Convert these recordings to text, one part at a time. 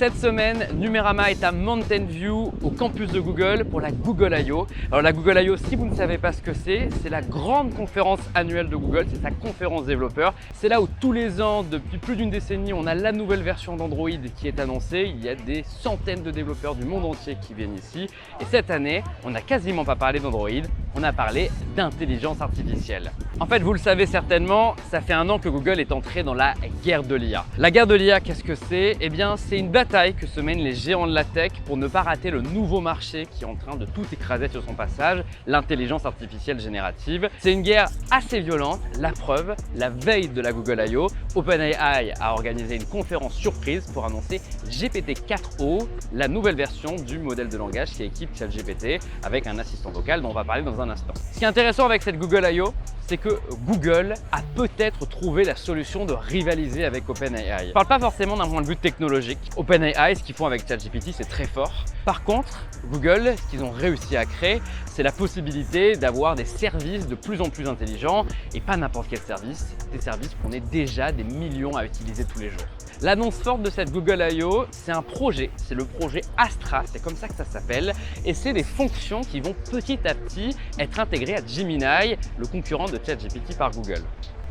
Cette semaine, Numérama est à Mountain View, au campus de Google, pour la Google I/O. Alors la Google I/O, si vous ne savez pas ce que c'est la grande conférence annuelle de Google, c'est sa conférence développeur. C'est là où tous les ans, depuis plus d'une décennie, on a la nouvelle version d'Android qui est annoncée. Il y a des centaines de développeurs du monde entier qui viennent ici. Et cette année, on n'a quasiment pas parlé d'Android, on a parlé d'intelligence artificielle. En fait, vous le savez certainement, ça fait un an que Google est entré dans la guerre de l'IA. La guerre de l'IA, qu'est-ce que c'est? Eh bien, c'est une bataille que se mènent les géants de la tech pour ne pas rater le nouveau marché qui est en train de tout écraser sur son passage, l'intelligence artificielle générative. C'est une guerre assez violente, la preuve, la veille de la Google I/O, OpenAI a organisé une conférence surprise pour annoncer GPT-4o, la nouvelle version du modèle de langage qui équipe ChatGPT avec un assistant vocal dont on va parler dans un instant. Ce qui est intéressant avec cette Google I/O, c'est que Google a peut-être trouvé la solution de rivaliser avec OpenAI. Je ne parle pas forcément d'un point de vue technologique. OpenAI, ce qu'ils font avec ChatGPT, c'est très fort. Par contre, Google, ce qu'ils ont réussi à créer, c'est la possibilité d'avoir des services de plus en plus intelligents et pas n'importe quel service, des services qu'on est déjà des millions à utiliser tous les jours. L'annonce forte de cette Google I/O, c'est un projet, c'est le projet Astra, c'est comme ça que ça s'appelle, et c'est des fonctions qui vont petit à petit être intégrées à Gemini, le concurrent de ChatGPT par Google.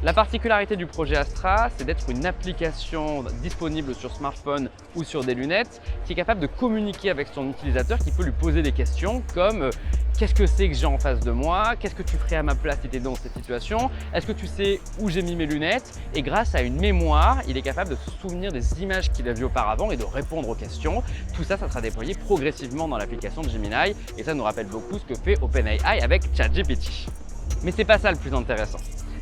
La particularité du projet Astra, c'est d'être une application disponible sur smartphone ou sur des lunettes qui est capable de communiquer avec son utilisateur, qui peut lui poser des questions comme qu'est-ce que c'est que j'ai en face de moi? Qu'est-ce que tu ferais à ma place si tu es dans cette situation? Est-ce que tu sais où j'ai mis mes lunettes? Et grâce à une mémoire, il est capable de se souvenir des images qu'il a vues auparavant et de répondre aux questions. Tout ça, ça sera déployé progressivement dans l'application de Gemini et ça nous rappelle beaucoup ce que fait OpenAI avec ChatGPT. Mais c'est pas ça le plus intéressant.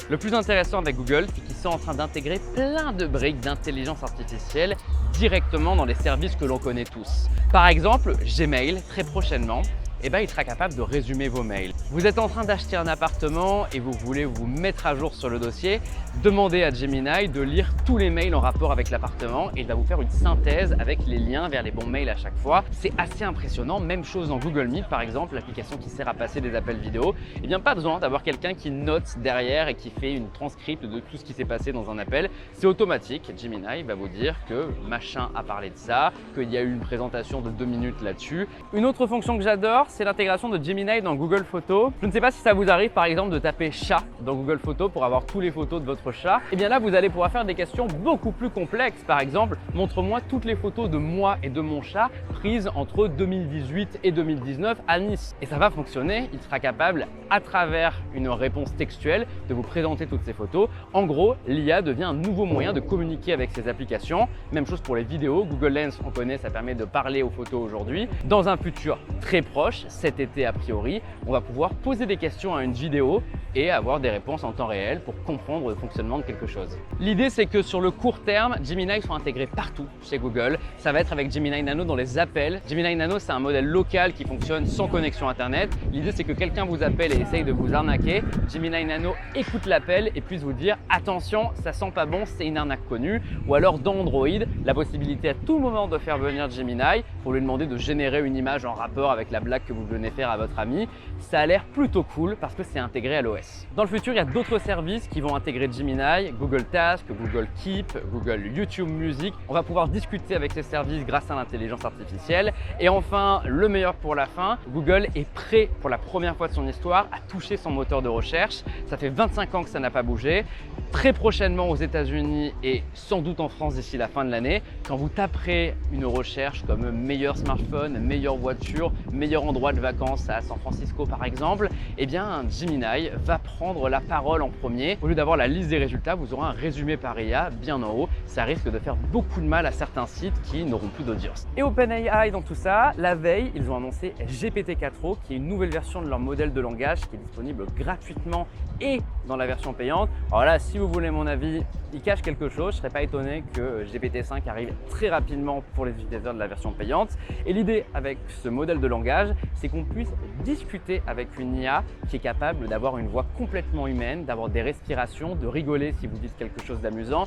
Le plus intéressant avec Google, c'est qu'ils sont en train d'intégrer plein de briques d'intelligence artificielle directement dans les services que l'on connaît tous. Par exemple, Gmail, très prochainement, il sera capable de résumer vos mails. Vous êtes en train d'acheter un appartement et vous voulez vous mettre à jour sur le dossier, demandez à Gemini de lire tous les mails en rapport avec l'appartement et il va vous faire une synthèse avec les liens vers les bons mails à chaque fois. C'est assez impressionnant. Même chose dans Google Meet par exemple, l'application qui sert à passer des appels vidéo. Pas besoin d'avoir quelqu'un qui note derrière et qui fait une transcript de tout ce qui s'est passé dans un appel. C'est automatique. Gemini va vous dire que machin a parlé de ça, qu'il y a eu une présentation de 2 minutes là-dessus. Une autre fonction que j'adore, c'est l'intégration de Gemini dans Google Photos. Je ne sais pas si ça vous arrive par exemple de taper chat dans Google Photos pour avoir toutes les photos de votre chat. Là, vous allez pouvoir faire des questions beaucoup plus complexes. Par exemple, montre-moi toutes les photos de moi et de mon chat prises entre 2018 et 2019 à Nice. Et ça va fonctionner. Il sera capable, à travers une réponse textuelle, de vous présenter toutes ces photos. En gros, l'IA devient un nouveau moyen de communiquer avec ces applications. Même chose pour les vidéos. Google Lens, on connaît, ça permet de parler aux photos aujourd'hui. Dans un futur très proche, cet été a priori, on va pouvoir poser des questions à une vidéo et avoir des réponses en temps réel pour comprendre le fonctionnement de quelque chose. L'idée, c'est que sur le court terme, Gemini soit intégré partout chez Google. Ça va être avec Gemini Nano dans les appels. Gemini Nano, c'est un modèle local qui fonctionne sans connexion Internet. L'idée, c'est que quelqu'un vous appelle et essaye de vous arnaquer. Gemini Nano écoute l'appel et puisse vous dire « Attention, ça sent pas bon, c'est une arnaque connue ». Ou alors dans Android, la possibilité à tout moment de faire venir Gemini pour lui demander de générer une image en rapport avec la blague que vous venez faire à votre ami. Ça a l'air plutôt cool parce que c'est intégré à l'OS. Dans le futur, il y a d'autres services qui vont intégrer Gemini, Google Tasks, Google Keep, Google YouTube Music. On va pouvoir discuter avec ces services grâce à l'intelligence artificielle. Et enfin, le meilleur pour la fin, Google est prêt pour la première fois de son histoire à toucher son moteur de recherche. Ça fait 25 ans que ça n'a pas bougé. Très prochainement aux États-Unis et sans doute en France d'ici la fin de l'année, quand vous taperez une recherche comme meilleur smartphone, meilleure voiture, meilleur endroit de vacances à San Francisco par exemple, Gemini va prendre la parole en premier. Au lieu d'avoir la liste des résultats, vous aurez un résumé par IA bien en haut. Ça risque de faire beaucoup de mal à certains sites qui n'auront plus d'audience. Et OpenAI dans tout ça, la veille, ils ont annoncé GPT-4o, qui est une nouvelle version de leur modèle de langage qui est disponible gratuitement et dans la version payante. Alors là, si vous voulez mon avis, il cache quelque chose. Je ne serais pas étonné que GPT-5 arrive très rapidement pour les utilisateurs de la version payante. Et l'idée avec ce modèle de langage, c'est qu'on puisse discuter avec une IA qui est capable d'avoir une voix complètement humaine, d'avoir des respirations, de rigoler si vous dites quelque chose d'amusant.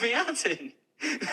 Wy aan het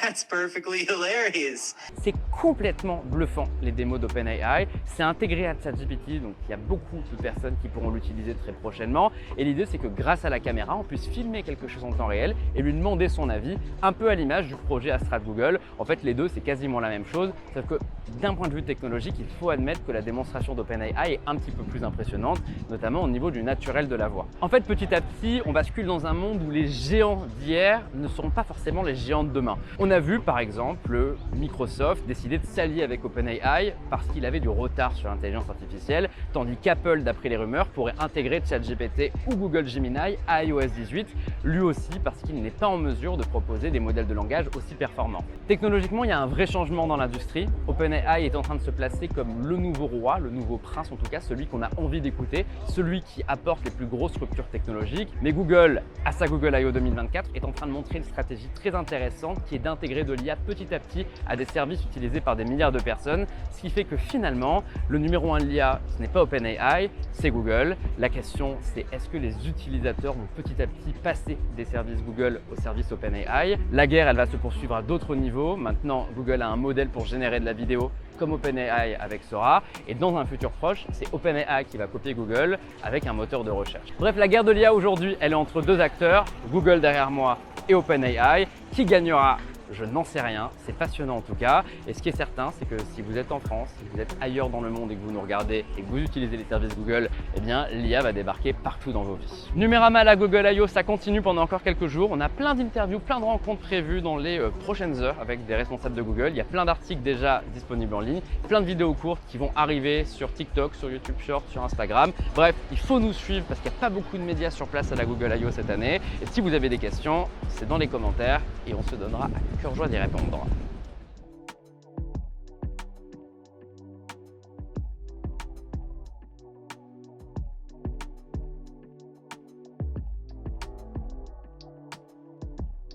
That's perfectly hilarious. C'est complètement bluffant les démos d'OpenAI. C'est intégré à ChatGPT, donc il y a beaucoup de personnes qui pourront l'utiliser très prochainement. Et l'idée, c'est que grâce à la caméra, on puisse filmer quelque chose en temps réel et lui demander son avis, un peu à l'image du projet Astra de Google. En fait, les deux, c'est quasiment la même chose, sauf que d'un point de vue technologique, il faut admettre que la démonstration d'OpenAI est un petit peu plus impressionnante, notamment au niveau du naturel de la voix. En fait, petit à petit, on bascule dans un monde où les géants d'hier ne seront pas forcément les géants de demain. On a vu par exemple Microsoft décider de s'allier avec OpenAI parce qu'il avait du retard sur l'intelligence artificielle, tandis qu'Apple, d'après les rumeurs, pourrait intégrer ChatGPT ou Google Gemini à iOS 18, lui aussi parce qu'il n'est pas en mesure de proposer des modèles de langage aussi performants. Technologiquement, il y a un vrai changement dans l'industrie. OpenAI est en train de se placer comme le nouveau roi, le nouveau prince en tout cas, celui qu'on a envie d'écouter, celui qui apporte les plus grosses ruptures technologiques. Mais Google, à sa Google I.O. 2024, est en train de montrer une stratégie très intéressante qui est d'intégrer de l'IA petit à petit à des services utilisés par des milliards de personnes, ce qui fait que finalement, le numéro 1 de l'IA, ce n'est pas OpenAI, c'est Google. La question, c'est est-ce que les utilisateurs vont petit à petit passer des services Google aux services OpenAI? La guerre, elle va se poursuivre à d'autres niveaux. Maintenant, Google a un modèle pour générer de la vidéo comme OpenAI avec Sora, et dans un futur proche, c'est OpenAI qui va copier Google avec un moteur de recherche. Bref, la guerre de l'IA aujourd'hui, elle est entre deux acteurs, Google derrière moi et OpenAI. Qui gagnera? Je n'en sais rien, c'est passionnant en tout cas. Et ce qui est certain, c'est que si vous êtes en France, si vous êtes ailleurs dans le monde et que vous nous regardez et que vous utilisez les services Google, eh bien l'IA va débarquer partout dans vos vies. Numérama à la Google I.O., ça continue pendant encore quelques jours. On a plein d'interviews, plein de rencontres prévues dans les prochaines heures avec des responsables de Google. Il y a plein d'articles déjà disponibles en ligne, plein de vidéos courtes qui vont arriver sur TikTok, sur YouTube Short, sur Instagram. Bref, il faut nous suivre parce qu'il n'y a pas beaucoup de médias sur place à la Google I.O. cette année. Et si vous avez des questions, c'est dans les commentaires et on se donnera à cœur joie d'y répondre.